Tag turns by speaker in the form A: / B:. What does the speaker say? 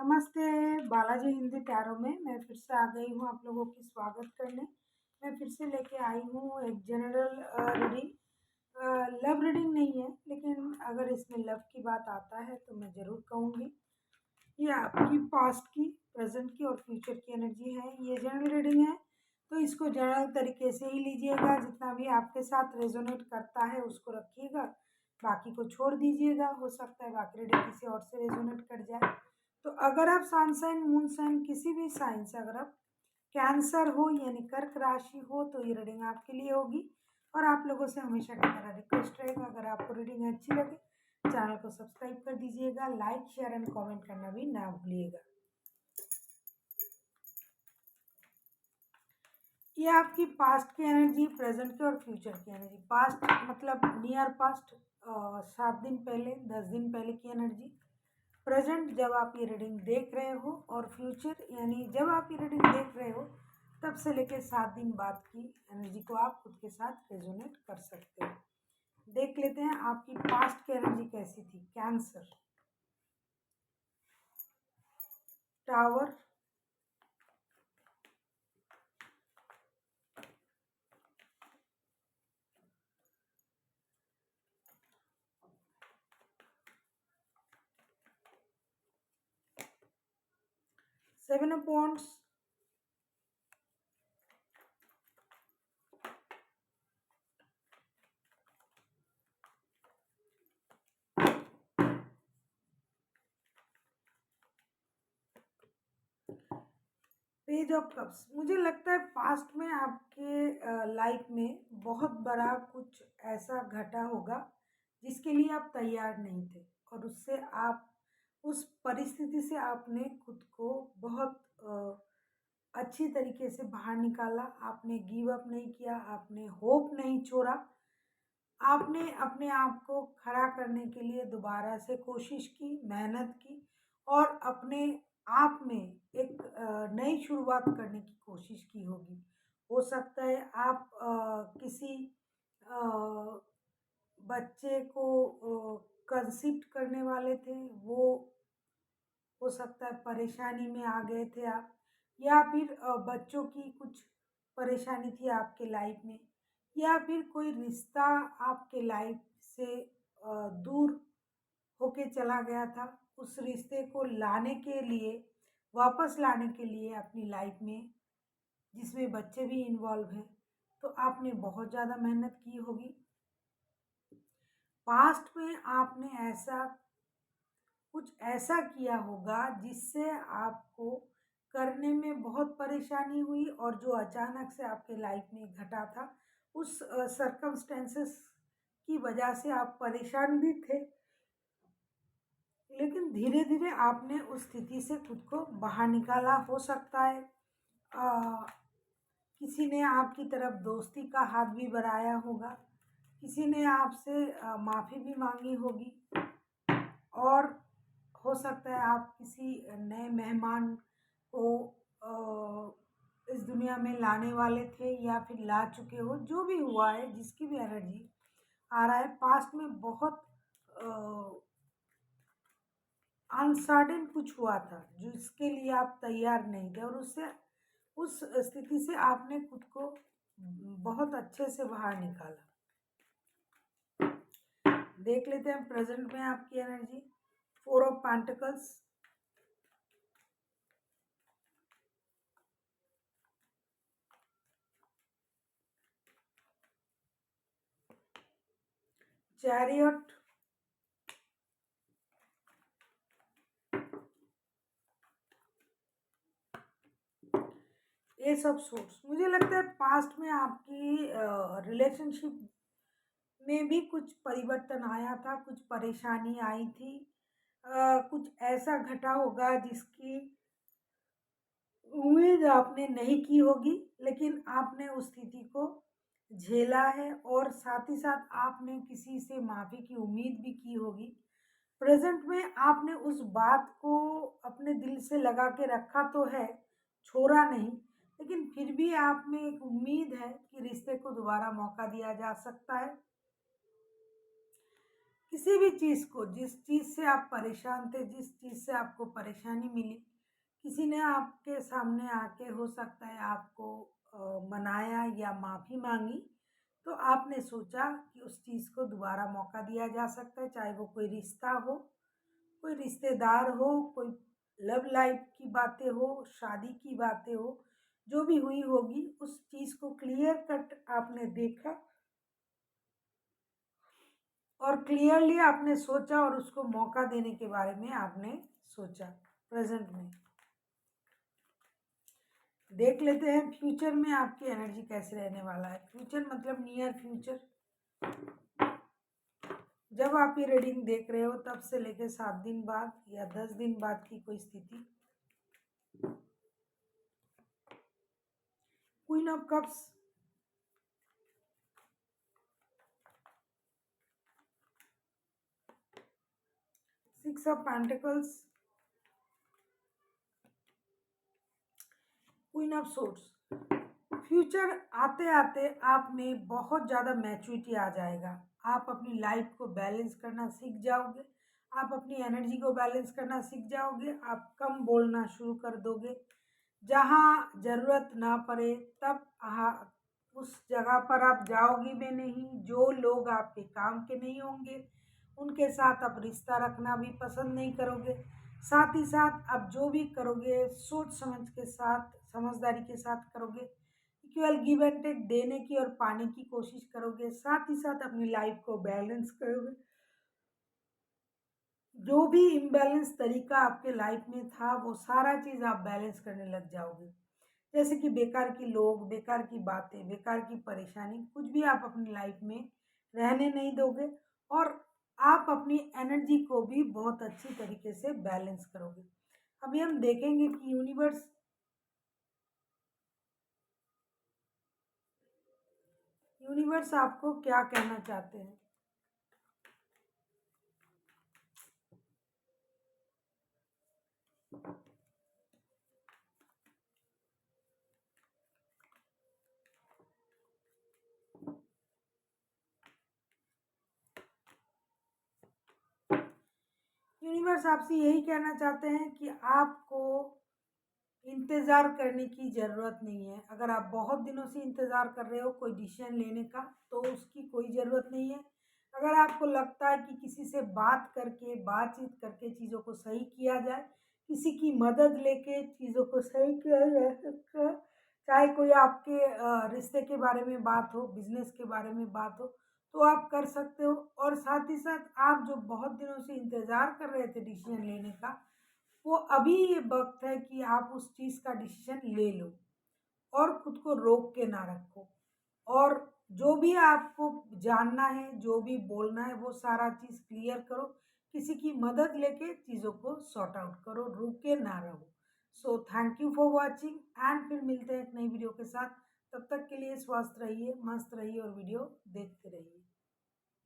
A: नमस्ते, बालाजी हिंदी टैरो में मैं फिर से आ गई हूँ आप लोगों की स्वागत करने। मैं फिर से लेके आई हूँ एक जनरल रीडिंग। लव रीडिंग नहीं है, लेकिन अगर इसमें लव की बात आता है तो मैं ज़रूर कहूँगी। ये आपकी पास्ट की, प्रेजेंट की और फ्यूचर की एनर्जी है। ये जनरल रीडिंग है, तो इसको जनरल तरीके से ही लीजिएगा। जितना भी आपके साथ रेजोनेट करता है उसको रखिएगा, बाकी को छोड़ दीजिएगा। हो सकता है बाकी रीडिंग किसी और से रेजोनेट कर जाए। तो अगर आप सन साइन, मून साइन, किसी भी साइन से अगर आप कैंसर हो यानी कर्क राशि हो तो ये रीडिंग आपके लिए होगी। और आप लोगों से हमेशा की तरह रिक्वेस्ट रहेगा, अगर आपको रीडिंग अच्छी लगे चैनल को सब्सक्राइब कर दीजिएगा, लाइक शेयर एंड कमेंट करना भी ना भूलिएगा। ये आपकी पास्ट की एनर्जी, प्रेजेंट की और फ्यूचर की एनर्जी। पास्ट मतलब नियर पास्ट, 7 दिन पहले, 10 दिन पहले की एनर्जी। प्रेजेंट जब आप ये रीडिंग देख रहे हो, और फ्यूचर यानी जब आप ये रीडिंग देख रहे हो तब से लेकर 7 दिन बाद की एनर्जी को आप खुद के साथ रेजोनेट कर सकते हो। देख लेते हैं आपकी पास्ट की एनर्जी कैसी थी। Cancer, tower, seven of wands, page of cups. मुझे लगता है पास्ट में आपके लाइफ में बहुत बड़ा कुछ ऐसा घटा होगा जिसके लिए आप तैयार नहीं थे, और उससे आप, उस परिस्थिति से आपने खुद को बहुत अच्छी तरीके से बाहर निकाला। आपने गिव अप नहीं किया, आपने होप नहीं छोड़ा। आपने अपने आप को खड़ा करने के लिए दोबारा से कोशिश की, मेहनत की, और अपने आप में एक नई शुरुआत करने की कोशिश की होगी। हो सकता है आप किसी अ, बच्चे को कंसीव करने वाले थे, वो हो सकता है परेशानी में आ गए थे आप, या फिर बच्चों की कुछ परेशानी थी आपके लाइफ में, या फिर कोई रिश्ता आपके लाइफ से दूर होके चला गया था। उस रिश्ते को लाने के लिए, वापस लाने के लिए अपनी लाइफ में, जिसमें बच्चे भी इन्वॉल्व हैं, तो आपने बहुत ज़्यादा मेहनत की होगी। पास्ट में आपने ऐसा कुछ ऐसा किया होगा जिससे आपको करने में बहुत परेशानी हुई, और जो अचानक से आपके लाइफ में घटा था, उस सर्कमस्टेंसेस की वजह से आप परेशान भी थे, लेकिन धीरे धीरे आपने उस स्थिति से खुद को बाहर निकाला। हो सकता है किसी ने आपकी तरफ दोस्ती का हाथ भी बढ़ाया होगा, किसी ने आपसे माफ़ी भी मांगी होगी, और हो सकता है आप किसी नए मेहमान को इस दुनिया में लाने वाले थे, या फिर ला चुके हो। जो भी हुआ है, जिसकी भी एनर्जी आ रहा है, पास्ट में बहुत अनसर्टेन कुछ हुआ था जिसके लिए आप तैयार नहीं थे, और उससे, उस स्थिति से आपने खुद को बहुत अच्छे से बाहर निकाला। देख लेते हैं प्रेजेंट में आपकी energy. 4 of pentacles, chariot, S of swords. मुझे लगता है पास्ट में आपकी रिलेशनशिप में भी कुछ परिवर्तन आया था, कुछ परेशानी आई थी, कुछ ऐसा घटा होगा जिसकी उम्मीद आपने नहीं की होगी, लेकिन आपने उस स्थिति को झेला है, और साथ ही साथ आपने किसी से माफ़ी की उम्मीद भी की होगी। प्रेजेंट में आपने उस बात को अपने दिल से लगा के रखा तो है, छोड़ा नहीं, लेकिन फिर भी आप में एक उम्मीद है कि रिश्ते को दोबारा मौका दिया जा सकता है। किसी भी चीज़ को, जिस चीज़ से आप परेशान थे, जिस चीज़ से आपको परेशानी मिली, किसी ने आपके सामने आके हो सकता है आपको मनाया या माफ़ी मांगी, तो आपने सोचा कि उस चीज़ को दोबारा मौका दिया जा सकता है, चाहे वो कोई रिश्ता हो, कोई रिश्तेदार हो, कोई लव लाइफ की बातें हो, शादी की बातें हो, जो भी हुई होगी उस चीज़ को क्लियर कट आपने देखा और क्लियरली आपने सोचा और उसको मौका देने के बारे में आपने सोचा प्रेजेंट में। देख लेते हैं फ्यूचर में आपकी एनर्जी कैसे रहने वाला है। फ्यूचर मतलब नियर फ्यूचर, जब आप ये रीडिंग देख रहे हो तब से लेके 7 दिन बाद या 10 दिन बाद की कोई स्थिति। Queen of cups, 6 of pentacles, queen of swords. Future आते आते आप में बहुत ज़्यादा मैच्योरिटी आ जाएगा। आप अपनी लाइफ को बैलेंस करना सीख जाओगे, आप अपनी एनर्जी को बैलेंस करना सीख जाओगे, आप कम बोलना शुरू कर दोगे। जहाँ ज़रूरत ना पड़े तब उस जगह पर आप जाओगे भी नहीं। जो लोग आपके काम के नहीं होंगे उनके साथ आप रिश्ता रखना भी पसंद नहीं करोगे। साथ ही साथ आप जो भी करोगे सोच समझ के साथ, समझदारी के साथ करोगे। इक्वल गिव एंड टेक देने की और पाने की कोशिश करोगे। साथ ही साथ अपनी लाइफ को बैलेंस करोगे। जो भी इम्बैलेंस तरीका आपके लाइफ में था वो सारा चीज़ आप बैलेंस करने लग जाओगे। जैसे कि बेकार की लोग, बेकार की बातें, बेकार की परेशानी, कुछ भी आप अपनी लाइफ में रहने नहीं दोगे और आप अपनी एनर्जी को भी बहुत अच्छी तरीके से बैलेंस करोगे। अभी हम देखेंगे कि यूनिवर्स आपको क्या कहना चाहते हैं। यूनिवर्स आपसे यही कहना चाहते हैं कि आपको इंतज़ार करने की ज़रूरत नहीं है। अगर आप बहुत दिनों से इंतज़ार कर रहे हो कोई डिसीजन लेने का तो उसकी कोई ज़रूरत नहीं है। अगर आपको लगता है कि किसी से बात करके, बातचीत करके चीज़ों को सही किया जाए, किसी की मदद लेके चीज़ों को सही किया जा सकता है, चाहे कोई आपके रिश्ते के बारे में बात हो, बिज़नेस के बारे में बात हो, तो आप कर सकते हो। और साथ ही साथ आप जो बहुत दिनों से इंतज़ार कर रहे थे डिसीजन लेने का, वो अभी ये वक्त है कि आप उस चीज़ का डिसीजन ले लो और खुद को रोक के ना रखो। और जो भी आपको जानना है, जो भी बोलना है, वो सारा चीज़ क्लियर करो। किसी की मदद लेके चीज़ों को सॉर्ट आउट करो, रुके ना रहो। So thank you for watching and फिर मिलते हैं एक नई वीडियो के साथ। तब तक के लिए स्वस्थ रहिए, मस्त रहिए और वीडियो देखते रहिए।